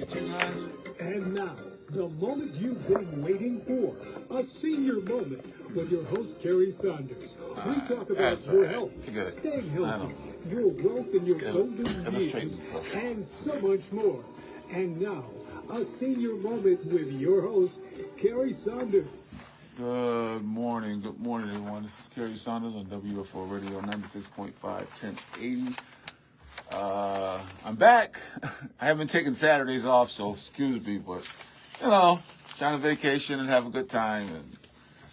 get you guys. And now, the moment you've been waiting for, a senior moment with your host, Kerry Saunders. We talk about your health, staying healthy, your wealth and your golden years, and so much more. And now, a senior moment with your host, Kerry Saunders. Good morning, everyone. This is Kerry Saunders on WUFO Radio 96.5, 1080. I'm back. I haven't taken Saturdays off, so excuse me, but, you know, trying to vacation and have a good time.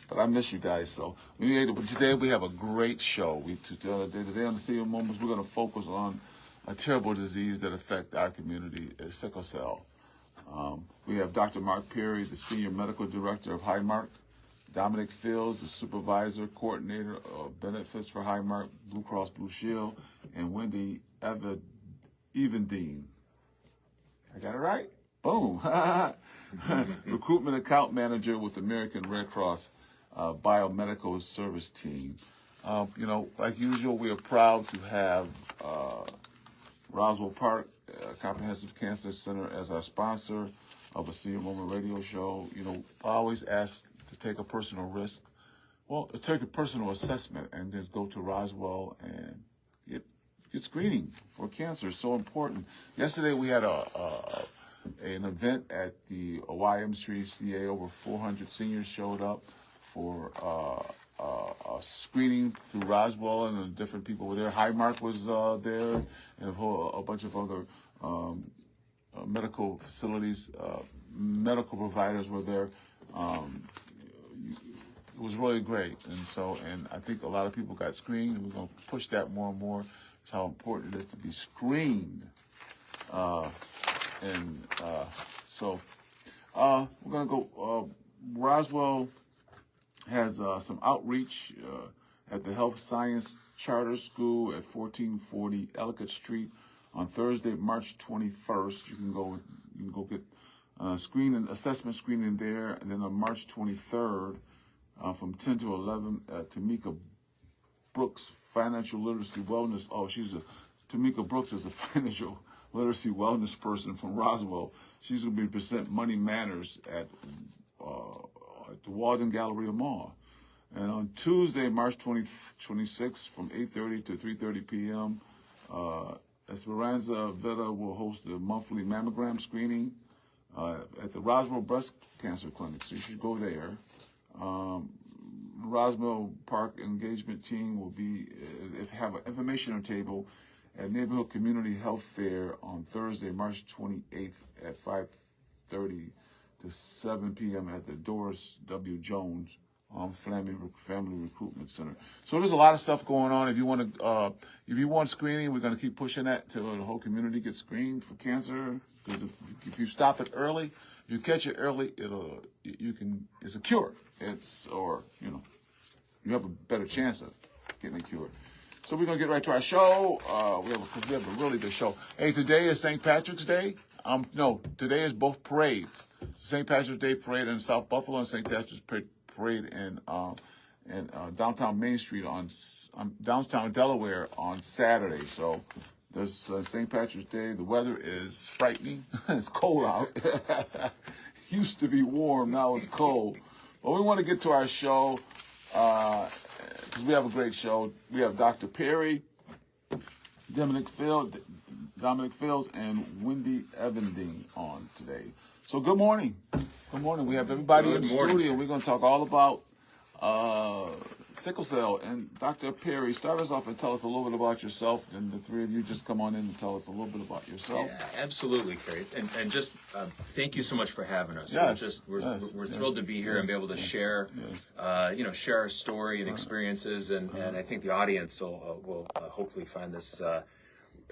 But I miss you guys, so today we have a great show. Today on the Senior Moments, we're going to focus on a terrible disease that affects our community, is sickle cell. We have Dr. Mark Perry, the Senior Medical Director of Highmark, Dominic Fields, the Supervisor, Coordinator of Benefits for Highmark, Blue Cross Blue Shield, and Wendy Evendine. I got it right? Boom. Recruitment Account Manager with American Red Cross Biomedical Service Team. Like usual, we are proud to have Roswell Park Comprehensive Cancer Center as our sponsor of a Senior Moment radio show. I always ask to take a personal risk. Well, to take a personal assessment and just go to Roswell and get screening for cancer. It's so important. Yesterday we had an event at the YMCA. Over 400 seniors showed up for a screening through Roswell, and different people were there. Highmark was there, and a bunch of other medical facilities, medical providers were there. It was really great, and I think a lot of people got screened, and we're going to push that more and more. It's how important it is to be screened. We're going to go. Roswell has some outreach at the Health Science Charter School at 1440 Ellicott Street on Thursday, March 21st. You can go get assessment screening there, and then on March 23rd, from 10 to 11, Tamika Brooks, Financial Literacy Wellness. Tamika Brooks is a financial literacy wellness person from Roswell. She's going to be presenting Money Manners at the Walden Galleria Mall. And on Tuesday, March 26th, from 8:30 to 3:30 p.m., Esperanza Villa will host the monthly mammogram screening at the Roswell Breast Cancer Clinic, so you should go there. Roswell Park Engagement Team will have an information table at Neighborhood Community Health Fair on Thursday, March 28th at 5:30 to 7 p.m. at the Doris W. Jones Family Recruitment Center. So there's a lot of stuff going on. If you want screening, we're going to keep pushing that till the whole community gets screened for cancer. Because if you stop it early, if you catch it early, it's a cure. You have a better chance of getting it cured. So we're going to get right to our show. We have a really good show. Hey, today is St. Patrick's Day. Today is both parades. St. Patrick's Day parade in South Buffalo and St. Patrick's parade in downtown Main Street on downtown Delaware on Saturday. So there's St. Patrick's Day. The weather is frightening. It's cold out. Used to be warm. Now it's cold. But we want to get to our show because we have a great show. We have Dr. Perry, Dominic Fields, and Wendy Evendine on today. So good morning. Good morning. We have everybody in the studio. We're going to talk all about sickle cell. And Dr. Perry, start us off and tell us a little bit about yourself. And the three of you just come on in and tell us a little bit about yourself. Yeah, absolutely, Kerry. And just thank you so much for having us. Yes, we're thrilled to be here and be able to share, share our story and experiences. And I think the audience will hopefully find this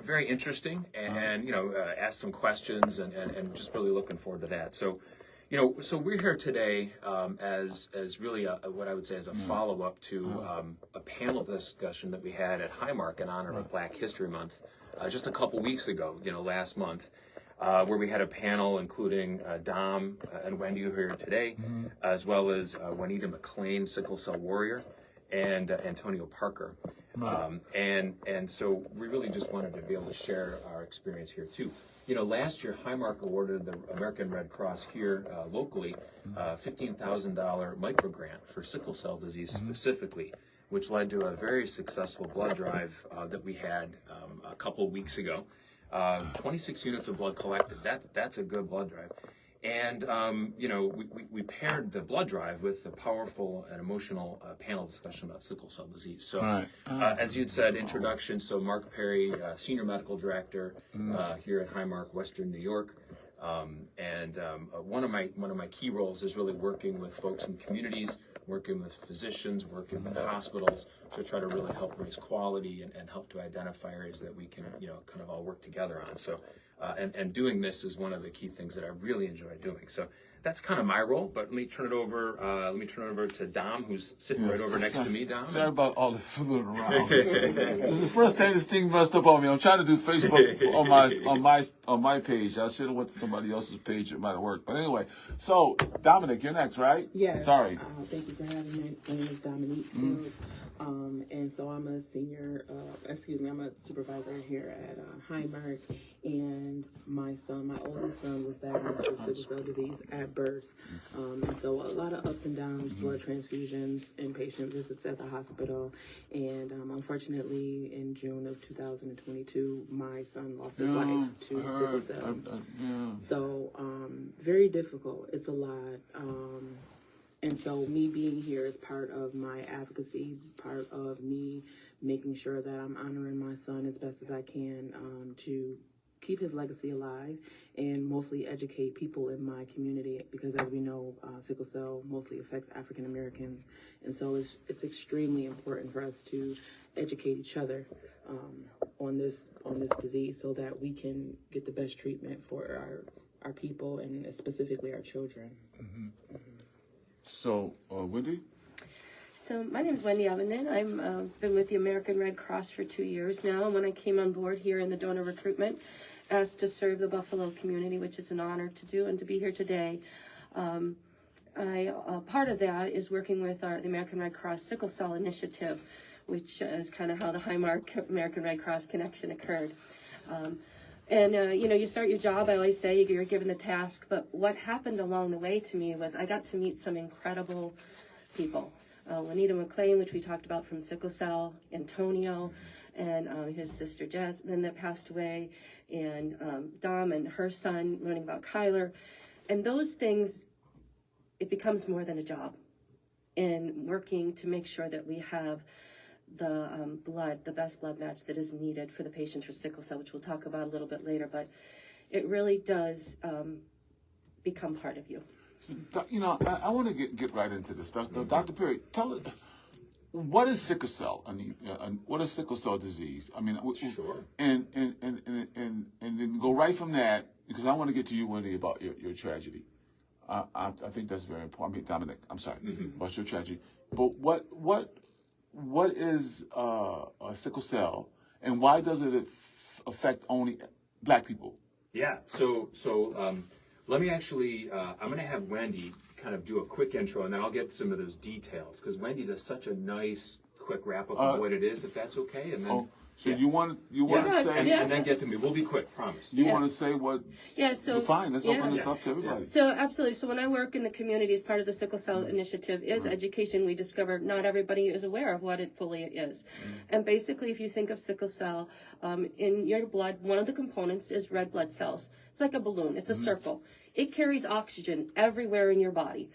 very interesting and ask some questions and just really looking forward to that. So we're here today as really what I would say is a follow-up to a panel discussion that we had at Highmark in honor of Black History Month just a couple weeks ago, last month, where we had a panel including Dom and Wendy, who are here today, as well as Juanita McLean, sickle cell warrior, and Antonio Parker. And so we really just wanted to be able to share our experience here too. You know, last year Highmark awarded the American Red Cross here locally $15,000 micro grant for sickle cell disease specifically, which led to a very successful blood drive that we had a couple weeks ago. 26 units of blood collected. That's a good blood drive. And, you know, we paired the blood drive with a powerful and emotional panel discussion about sickle cell disease. So, as you'd said, introduction, so Mark Perry, Senior Medical Director here at Highmark, Western New York. One of my key roles is really working with folks in communities, working with physicians, working with hospitals to try to really help raise quality and help to identify areas that we can, you know, kind of all work together on. So, and doing this is one of the key things that I really enjoy doing. So that's kind of my role. But let me turn it over to Dom, who's sitting right over next to me. Dom. Sorry about all the fooling around. This is the first time this thing messed up on me. I'm trying to do Facebook on my page. I should have went to somebody else's page. It might have worked. But anyway, so Dominic, you're next, right? Yeah. Sorry. Thank you for having me. My name is Dominique. And so I'm a senior, I'm a supervisor here at Highmark, and my oldest son was diagnosed with sickle cell disease at birth. And so a lot of ups and downs, blood transfusions, inpatient visits at the hospital, and unfortunately in June of 2022, my son lost his life to sickle cell. So very difficult. It's a lot. And so me being here is part of my advocacy, part of me making sure that I'm honoring my son as best as I can to keep his legacy alive and mostly educate people in my community, because as we know, sickle cell mostly affects African Americans. And so it's extremely important for us to educate each other on this disease so that we can get the best treatment for our people and specifically our children. So, Wendy? So my name is Wendy Evenden. I've been with the American Red Cross for 2 years now. And when I came on board here in the donor recruitment, asked to serve the Buffalo community, which is an honor to do, and to be here today. Part of that is working with the American Red Cross Sickle Cell Initiative, which is kind of how the Highmark American Red Cross connection occurred. You start your job, I always say, you're given the task, but what happened along the way to me was I got to meet some incredible people. Juanita McLean, which we talked about from sickle cell, Antonio, and his sister Jasmine that passed away, and Dom and her son, learning about Kyler. And those things, it becomes more than a job. And working to make sure that we have the best blood match that is needed for the patient for sickle cell, which we'll talk about a little bit later, but it really does become part of you. So, you know, I want to get right into this stuff. Dr. Perry, tell us, what is sickle cell? I mean, what is sickle cell disease? I mean, Sure. And then go right from that, because I want to get to you, Wendy, about your tragedy. I think that's very important. I mean, Dominic, I'm sorry, about your tragedy. But what is sickle cell, and why does it affect only Black people? Yeah. So let me actually, I'm going to have Wendy kind of do a quick intro, and then I'll get some of those details, because Wendy does such a nice, quick wrap up of what it is, if that's okay. And then, you want to say, and then get to me. We'll be quick, promise. You want to say what? So fine. Let's open this up to everybody. So absolutely. So when I work in the community as part of the Sickle Cell Initiative is education. We discovered not everybody is aware of what it fully is. And basically, if you think of sickle cell, in your blood, one of the components is red blood cells. It's like a balloon. It's a circle. It carries oxygen everywhere in your body.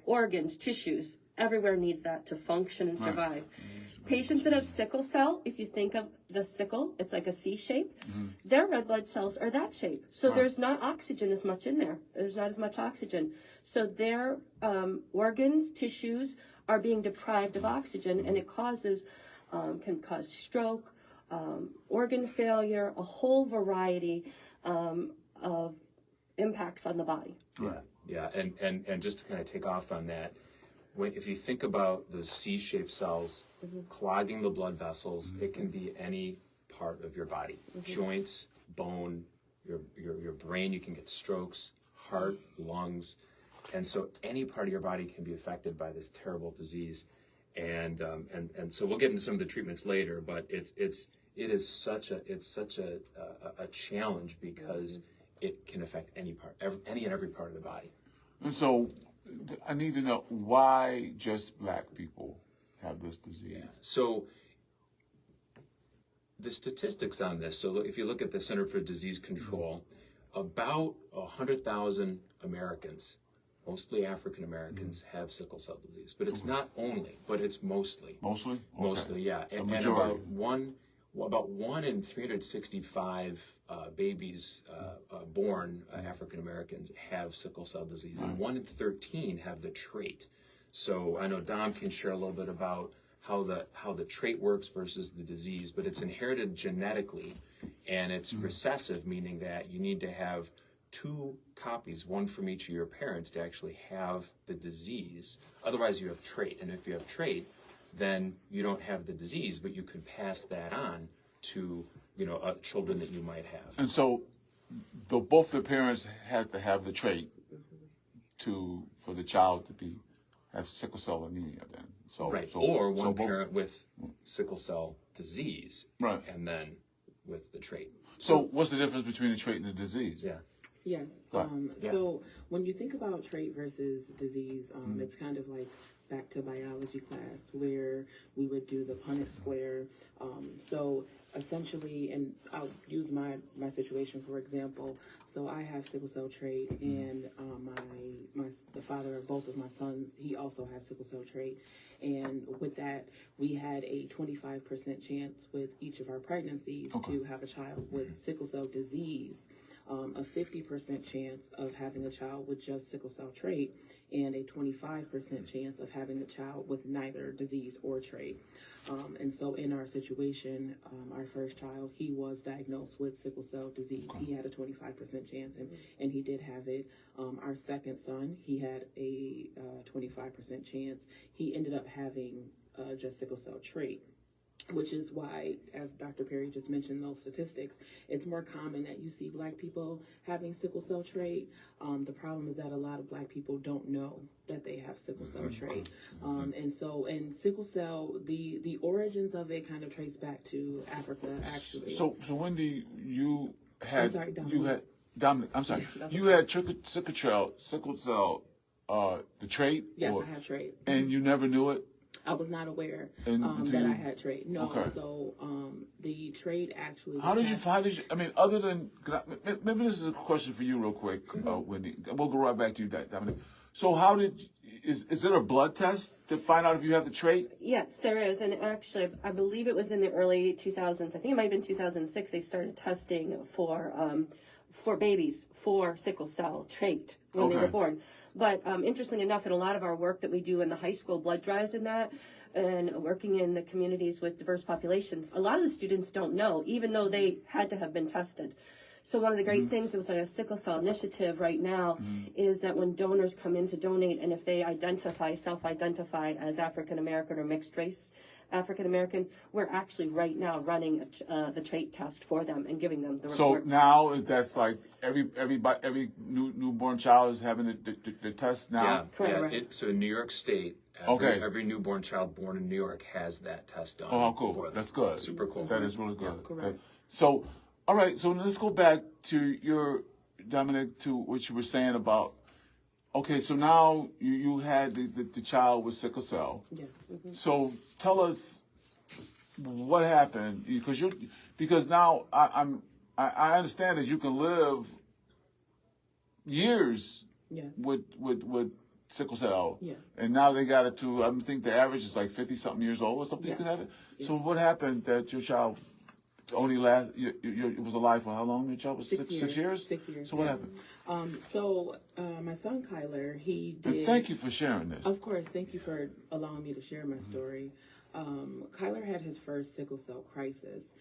Organs, tissues, everywhere needs that to function and survive. Patients that have sickle cell, if you think of the sickle, it's like a C shape. Their red blood cells are that shape. So there's not oxygen as much in there. There's not as much oxygen. So their organs, tissues are being deprived of oxygen, and it can cause stroke, organ failure, a whole variety of impacts on the body. Yeah. And just to kind of take off on that, if you think about those C-shaped cells clogging the blood vessels, it can be any part of your body, joints, bone, your brain. You can get strokes, heart, lungs, and so any part of your body can be affected by this terrible disease. and so we'll get into some of the treatments later. But it is such a challenge because it can affect any and every part of the body. And so I need to know why just black people have this disease. Yeah. So the statistics on this, so if you look at the Center for Disease Control, about 100,000 Americans, mostly African Americans, have sickle cell disease. But it's not only, but it's mostly. Mostly? Okay. Mostly, yeah. And about one in 365 babies born African Americans have sickle cell disease, and 1 in 13 have the trait. So I know Dom can share a little bit about how the trait works versus the disease, but it's inherited genetically, and it's recessive, meaning that you need to have 2 copies, one from each of your parents, to actually have the disease. Otherwise, you have trait, and if you have trait, then you don't have the disease, but you can pass that on to children that you might have. And so both the parents have to have the trait for the child to have sickle cell anemia then. So, right. So, or one so parent with sickle cell disease, right, and then with the trait. So what's the difference between the trait and the disease? Yeah. Yes. So when you think about trait versus disease, it's kind of like back to biology class where we would do the Punnett square. So essentially, and I'll use my situation for example. So I have sickle cell trait, and the father of both of my sons, he also has sickle cell trait. And with that, we had a 25% chance with each of our pregnancies to have a child with sickle cell disease, a 50% chance of having a child with just sickle cell trait, and a 25% chance of having a child with neither disease or trait. And so in our situation, our first child, he was diagnosed with sickle cell disease. He had a 25% chance, and he did have it. Our second son, he had a 25% chance. He ended up having just sickle cell trait, which is why, as Dr. Perry just mentioned, those statistics, it's more common that you see black people having sickle cell trait. The problem is that a lot of black people don't know that they have sickle cell trait. And sickle cell, the origins of it kind of trace back to Africa, actually. So Wendy, you had, I'm sorry, Dominic. Dominic, I'm sorry, you had sickle cell, the trait? Yes, I had trait. And you never knew it? I was not aware that I had trait. No, okay. So the trait actually. How did you find it? I mean, other than maybe this is a question for you, real quick, Wendy. We'll go right back to you, Dominic. So, is there a blood test to find out if you have the trait? Yes, there is, and actually, I believe it was in the early 2000s. I think it might have been 2006. They started testing for babies for sickle cell trait when they were born. But interestingly enough, in a lot of our work that we do in the high school blood drives and working in the communities with diverse populations, a lot of the students don't know, even though they had to have been tested. So one of the great things with the sickle cell initiative right now is that when donors come in to donate, and if they self-identify as African American or mixed race African American, we're actually right now running the trait test for them and giving them the reports. So now that's like every newborn child is having the test now? Yeah, Correct. yeah. So in New York State, every newborn child born in New York has that test done. Oh, how cool. That's good. Super cool. That is really good. Yeah, correct. So, all right, so let's go back to Dominic, to what you were saying about, okay, so now you had the child with sickle cell. Yeah. So tell us what happened, because now I understand that you can live years with sickle cell. Yes. And now they got it to, I think the average is like 50-something years old or something. Yes. You can have it. Yes. So what happened that your child only it was alive for how long? Your child was 6 years? 6 years. So what happened? So my son Kyler, he did. And thank you for sharing this. Of course, thank you for allowing me to share my story. Kyler had his first sickle cell crisis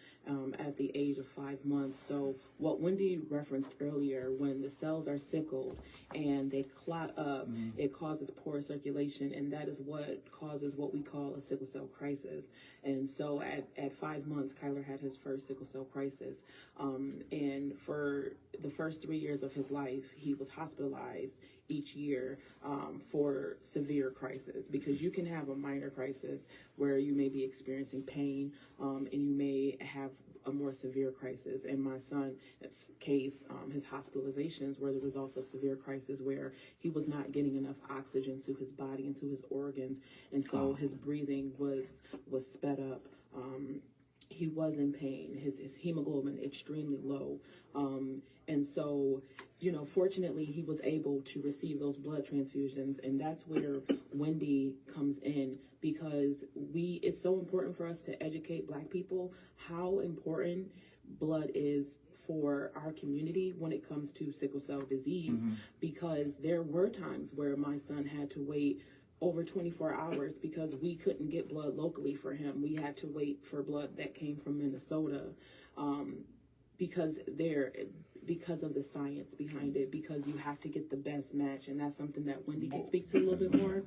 at the age of 5 months. So what Wendy referenced earlier, when the cells are sickled and they clot up, it causes poor circulation, and that is what causes what we call a sickle cell crisis. And so at 5 months, Kyler had his first sickle cell crisis. And for the first 3 years of his life, he was hospitalized each year for severe crisis, because you can have a minor crisis where you may be experiencing pain and you may have a more severe crisis. In my son's case, his hospitalizations were the results of severe crisis where he was not getting enough oxygen to his body and to his organs, and so his breathing was sped up. He was in pain, his hemoglobin extremely low. And so, fortunately, he was able to receive those blood transfusions. And that's where Wendy comes in, because it's so important for us to educate Black people how important blood is for our community when it comes to sickle cell disease, because there were times where my son had to wait over 24 hours because we couldn't get blood locally for him. We had to wait for blood that came from Minnesota, because of the science behind it, because you have to get the best match, and that's something that Wendy can speak to a little bit more.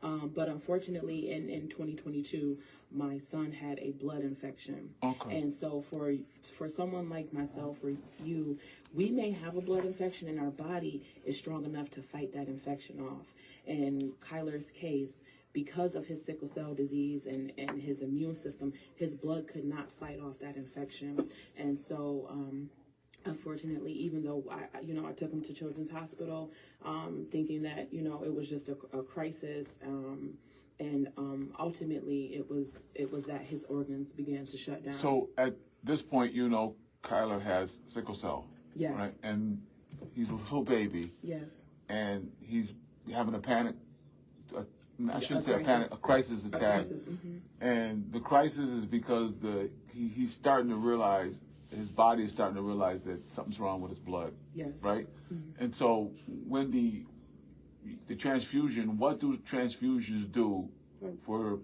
But unfortunately, in 2022, my son had a blood infection. Okay. And so for someone like myself or you, we may have a blood infection and our body is strong enough to fight that infection off. In Kyler's case, because of his sickle cell disease and his immune system, his blood could not fight off that infection. And so, unfortunately, even though I took him to Children's Hospital, thinking that it was just a crisis, and ultimately it was that his organs began to shut down. So at this point, Kyler has sickle cell, yes, right? And he's a little baby, yes, and he's having a panic. I shouldn't say a panic, a crisis attack. And the crisis is because he's starting to realize, his body is starting to realize that something's wrong with his blood. Yes. Right? And so when the transfusion, what do transfusions do for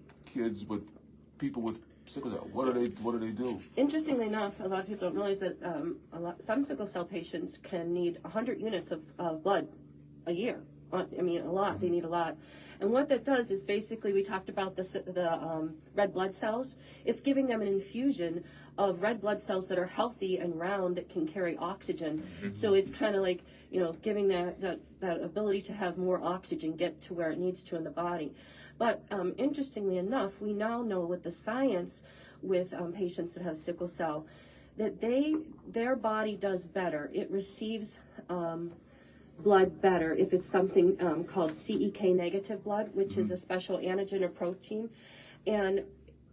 people with sickle cell? What do they do? Interestingly enough, a lot of people don't realize that some sickle cell patients can need 100 units of blood a year. A lot. They need a lot. And what that does is basically, we talked about the red blood cells. It's giving them an infusion of red blood cells that are healthy and round that can carry oxygen. So it's kind of like, giving that ability to have more oxygen get to where it needs to in the body. But interestingly enough, we now know with the science with patients that have sickle cell that their body does better. It receives blood better if it's something called CEK negative blood, which is a special antigen or protein. And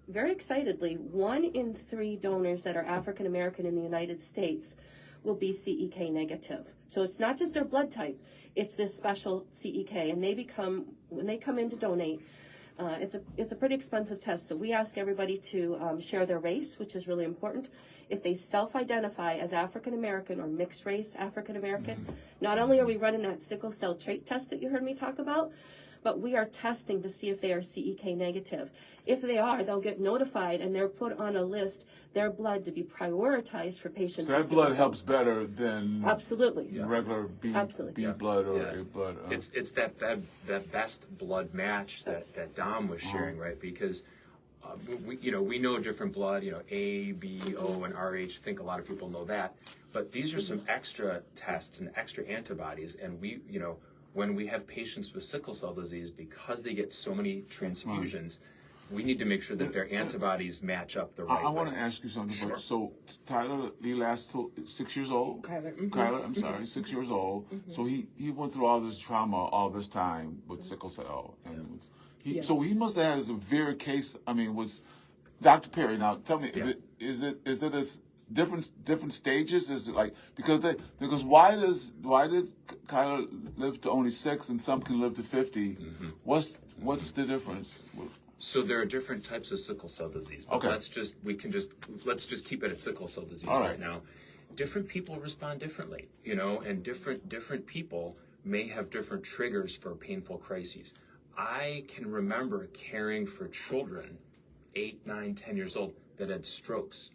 very excitedly, 1 in 3 donors that are African American in the United States will be CEK negative. So it's not just their blood type, it's this special CEK. And when they come in to donate, it's a pretty expensive test. So we ask everybody to share their race, which is really important. If they self-identify as African American or mixed race African American, not only are we running that sickle cell trait test that you heard me talk about, but we are testing to see if they are CEK negative. If they are, they'll get notified and they're put on a list, their blood to be prioritized for patients. So that blood helps better than absolutely regular B blood or A blood. It's that best blood match that Dom was sharing, right? Because we know different blood, A, B, O, and RH. I think a lot of people know that. But these are some extra tests and extra antibodies, and when we have patients with sickle cell disease, because they get so many transfusions, we need to make sure that their antibodies match up the right way. I want to ask you something. Sure. So Tyler, he lasts till 6 years old? Kyler, I'm sorry, 6 years old. So he went through all this trauma all this time with sickle cell. And so he must have had a severe case. was Dr. Perry, now tell me, is it as different stages? Is it like, because why did Kyler live to only 6 and some can live to 50? What's the difference? So there are different types of sickle cell disease. But let's just keep it at sickle cell disease right now. Different people respond differently, and different people may have different triggers for painful crises. I can remember caring for children 8, 9, 10 years old that had strokes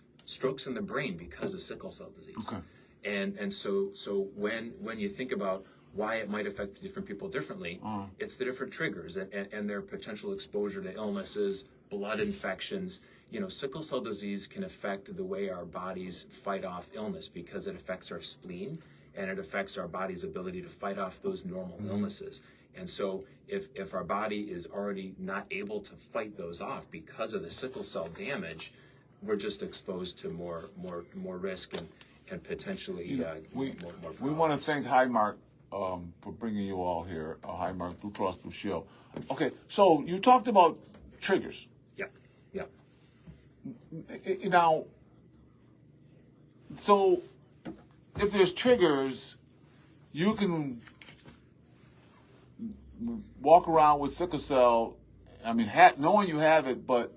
in the brain because of sickle cell disease. Okay. And so when you think about why it might affect different people differently, it's the different triggers and their potential exposure to illnesses, blood infections. You know, sickle cell disease can affect the way our bodies fight off illness because it affects our spleen and it affects our body's ability to fight off those normal illnesses. And so if our body is already not able to fight those off because of the sickle cell damage, we're just exposed to more risk and potentially more problems. We want to thank Highmark for bringing you all here, Highmark Blue Cross Blue Shield. Okay, so you talked about triggers. Yeah. Now, so if there's triggers, you can walk around with sickle cell, I mean, knowing you have it, but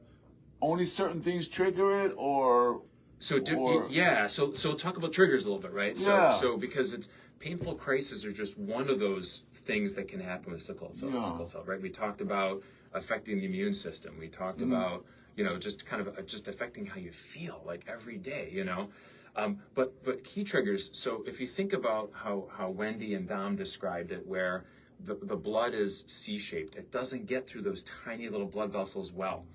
only certain things trigger it, or... So talk about triggers a little bit, right? So because it's painful crises are just one of those things that can happen with sickle cell, right? We talked about affecting the immune system. We talked about, just kind of just affecting how you feel, like every day, But key triggers, so if you think about how Wendy and Dom described it, where the blood is C-shaped, it doesn't get through those tiny little blood vessels well.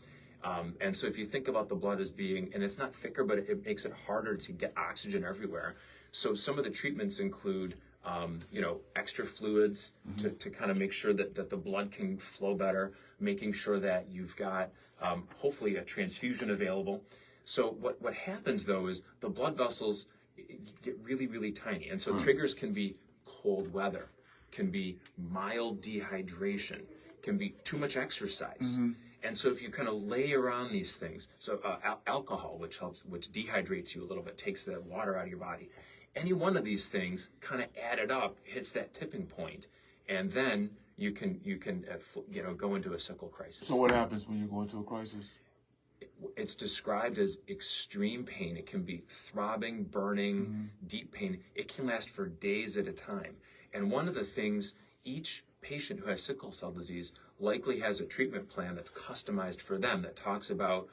And so if you think about the blood as being, and it's not thicker, but it makes it harder to get oxygen everywhere. So some of the treatments include, extra fluids to kind of make sure that the blood can flow better, making sure that you've got, hopefully, a transfusion available. So what happens, though, is the blood vessels get really, really tiny. And so triggers can be cold weather, can be mild dehydration, can be too much exercise. And so if you kind of lay around these things, so alcohol, which dehydrates you a little bit, takes the water out of your body. Any one of these things kind of added up hits that tipping point, and then you can go into a sickle crisis. So what happens when you go into a crisis? It's described as extreme pain. It can be throbbing, burning, deep pain. It can last for days at a time. And one of the things, each patient who has sickle cell disease likely has a treatment plan that's customized for them that talks about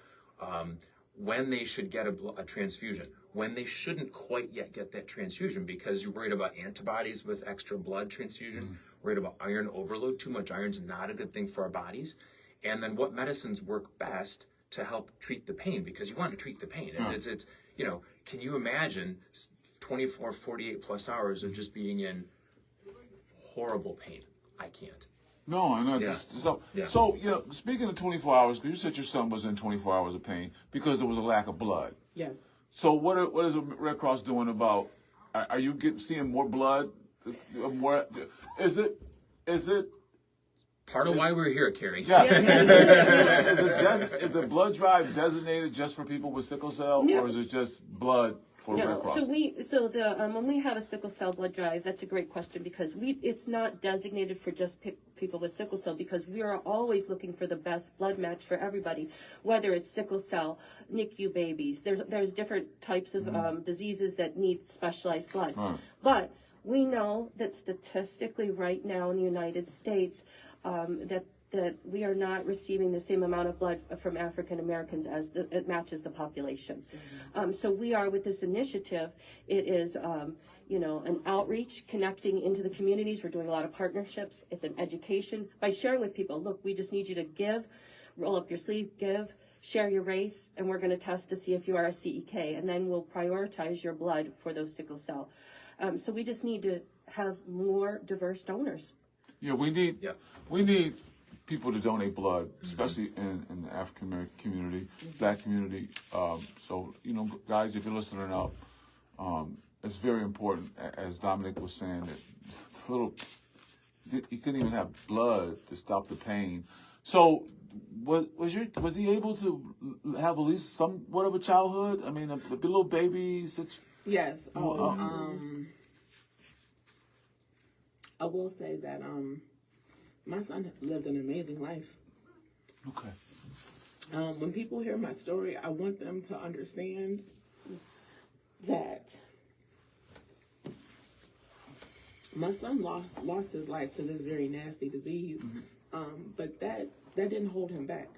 when they should get a transfusion, when they shouldn't quite yet get that transfusion because you're worried about antibodies with extra blood transfusion, worried about iron overload. Too much iron's not a good thing for our bodies. And then what medicines work best to help treat the pain, because you want to treat the pain. It's can you imagine 24, 48 plus hours of just being in horrible pain? I can't. No, I know. So speaking of 24 hours, you said your son was in 24 hours of pain because there was a lack of blood. Yes. So what is the Red Cross doing about? Are you seeing more blood? Is it? Part of why we're here, Carrie. Yeah. Is the blood drive designated just for people with sickle cell, or is it just blood for Red Cross? When we have a sickle cell blood drive, that's a great question because it's not designated for just people with sickle cell because we are always looking for the best blood match for everybody, whether it's sickle cell, NICU babies. There's different types of diseases that need specialized blood, but we know that statistically right now in the United States, that we are not receiving the same amount of blood from African Americans as it matches the population. So we are with this initiative. It is, an outreach, connecting into the communities. We're doing a lot of partnerships. It's an education by sharing with people. Look, we just need you to give, roll up your sleeve, give, share your race, and we're going to test to see if you are a CEK, and then we'll prioritize your blood for those sickle cell. So we just need to have more diverse donors. Yeah, we need people to donate blood, especially in the African American community, Black community. So guys, if you're listening up, it's very important. As Dominic was saying, that he couldn't even have blood to stop the pain. So was he able to have at least somewhat of a childhood? I mean, a little baby. Yes. I will say that my son lived an amazing life. Okay. When people hear my story, I want them to understand that my son lost his life to this very nasty disease, but that didn't hold him back.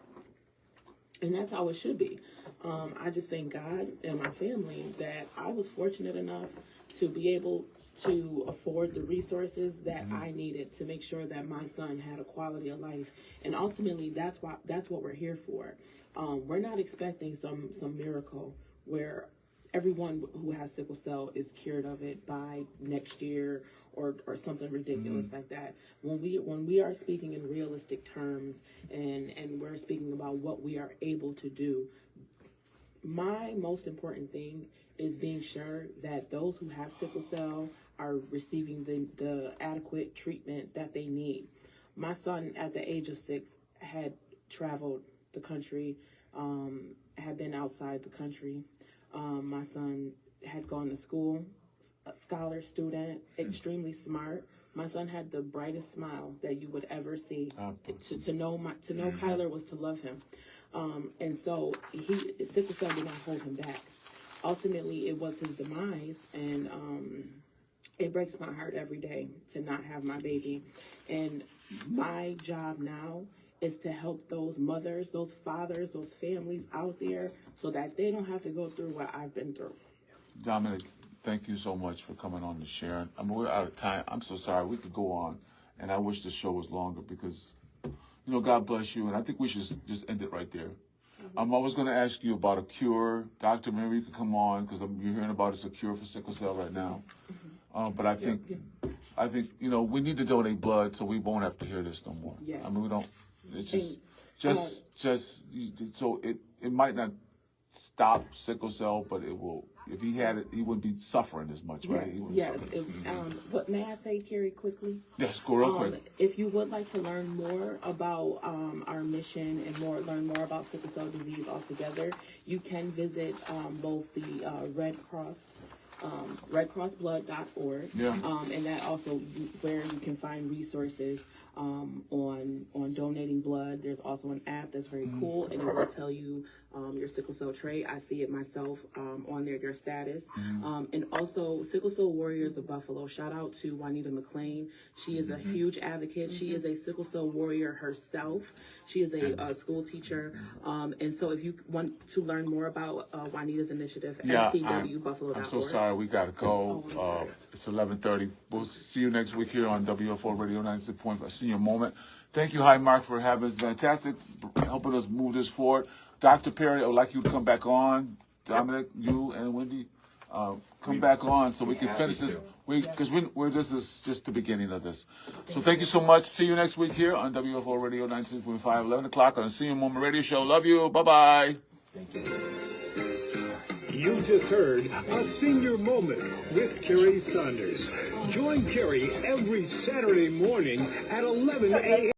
And that's how it should be. I just thank God and my family that I was fortunate enough to be able to afford the resources that I needed to make sure that my son had a quality of life. And ultimately, that's what we're here for. We're not expecting some miracle where everyone who has sickle cell is cured of it by next year or something ridiculous like that. When we are speaking in realistic terms and we're speaking about what we are able to do, my most important thing is being sure that those who have sickle cell are receiving the adequate treatment that they need. My son, at the age of 6, had traveled the country, had been outside the country. My son had gone to school, a scholar student, extremely smart. My son had the brightest smile that you would ever see. To know Kyler was to love him. And so sickle cell did not hold him back. Ultimately, it was his demise, and it breaks my heart every day to not have my baby. And my job now is to help those mothers, those fathers, those families out there so that they don't have to go through what I've been through. Dominic, thank you so much for coming on and sharing. I mean, we're out of time. I'm so sorry. We could go on, and I wish the show was longer because, God bless you, and I think we should just end it right there. I was going to ask you about a cure. Dr. Mary, you could come on because you're hearing about it's a cure for sickle cell right now. But I think, we need to donate blood so we won't have to hear this no more. Yes. I mean, we don't. It's so it might not stop sickle cell, but it will. If he had it, he wouldn't be suffering as much, right? He wouldn't Yes. suffer. But may I say, Carrie, quickly? Yes, go real quick. If you would like to learn more about our mission and learn more about sickle cell disease altogether, you can visit both the Red Cross. RedCrossBlood.org, and that also where you can find resources on donating blood. There's also an app that's very cool, and it will tell you your sickle cell trait. I see it myself on there, your status, and also Sickle Cell Warriors of Buffalo. Shout out to Juanita McLean. She is a huge advocate. She is a sickle cell warrior herself. She is a school teacher, and so if you want to learn more about Juanita's initiative, scwbuffalo.org. I'm so sorry. We got to go. It's 11:30. We'll see you next week here on WFO Radio 96.5. A senior moment. Thank you, Mark, for having us. Fantastic, helping us move this forward. Dr. Perry, I would like you to come back on. Dominic, you and Wendy, come back on so we can finish this. Because this is just the beginning of this. So thank you so much. See you next week here on WFO Radio 96.5, 11 o'clock on the Senior Moment Radio Show. Love you. Bye-bye. Thank you. You just heard a senior moment with Carrie Saunders. Join Carrie every Saturday morning at 11 a.m.